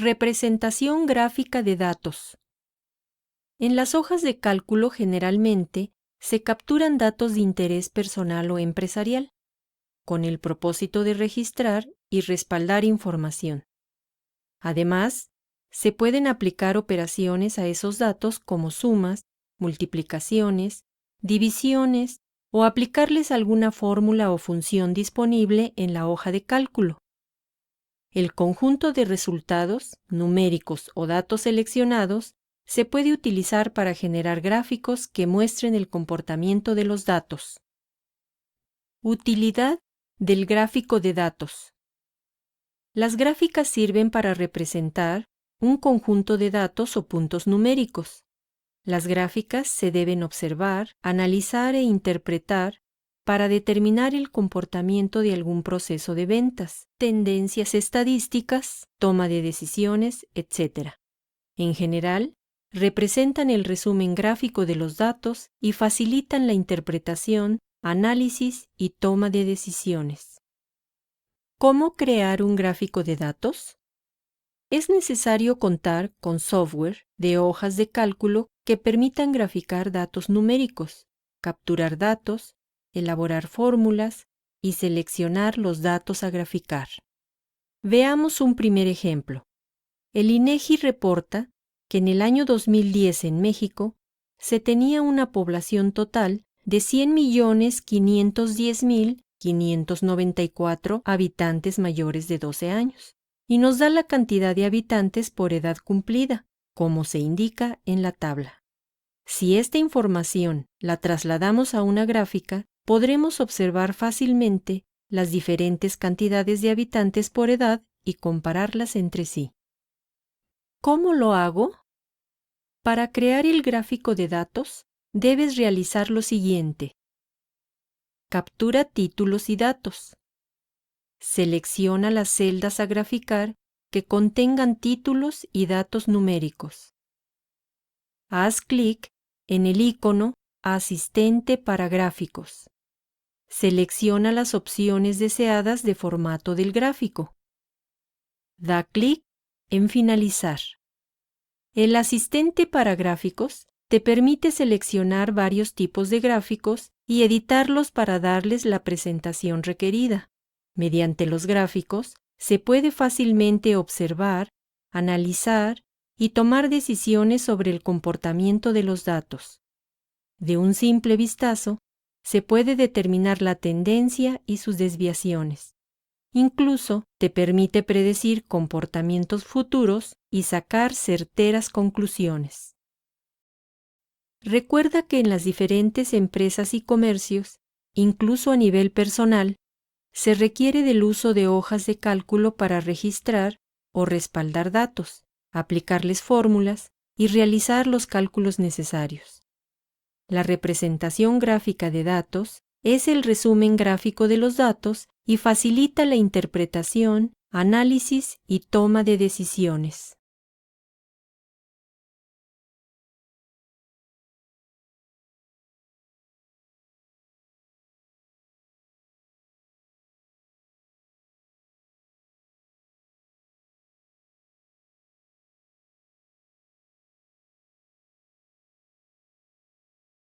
Representación gráfica de datos. En las hojas de cálculo generalmente se capturan datos de interés personal o empresarial, con el propósito de registrar y respaldar información. Además, se pueden aplicar operaciones a esos datos como sumas, multiplicaciones, divisiones o aplicarles alguna fórmula o función disponible en la hoja de cálculo. El conjunto de resultados, numéricos o datos seleccionados, se puede utilizar para generar gráficos que muestren el comportamiento de los datos. Utilidad del gráfico de datos. Las gráficas sirven para representar un conjunto de datos o puntos numéricos. Las gráficas se deben observar, analizar e interpretar para determinar el comportamiento de algún proceso de ventas, tendencias estadísticas, toma de decisiones, etc. En general, representan el resumen gráfico de los datos y facilitan la interpretación, análisis y toma de decisiones. ¿Cómo crear un gráfico de datos? Es necesario contar con software de hojas de cálculo que permitan graficar datos numéricos, capturar datos, elaborar fórmulas y seleccionar los datos a graficar. Veamos un primer ejemplo. El INEGI reporta que en el año 2010 en México se tenía una población total de 100.510.594 habitantes mayores de 12 años y nos da la cantidad de habitantes por edad cumplida, como se indica en la tabla. Si esta información la trasladamos a una gráfica, podremos observar fácilmente las diferentes cantidades de habitantes por edad y compararlas entre sí. ¿Cómo lo hago? Para crear el gráfico de datos, debes realizar lo siguiente. Captura títulos y datos. Selecciona las celdas a graficar que contengan títulos y datos numéricos. Haz clic en el icono Asistente para gráficos. Selecciona las opciones deseadas de formato del gráfico. Da clic en Finalizar. El asistente para gráficos te permite seleccionar varios tipos de gráficos y editarlos para darles la presentación requerida. Mediante los gráficos, se puede fácilmente observar, analizar y tomar decisiones sobre el comportamiento de los datos. De un simple vistazo, se puede determinar la tendencia y sus desviaciones. Incluso te permite predecir comportamientos futuros y sacar certeras conclusiones. Recuerda que en las diferentes empresas y comercios, incluso a nivel personal, se requiere del uso de hojas de cálculo para registrar o respaldar datos, aplicarles fórmulas y realizar los cálculos necesarios. La representación gráfica de datos es el resumen gráfico de los datos y facilita la interpretación, análisis y toma de decisiones.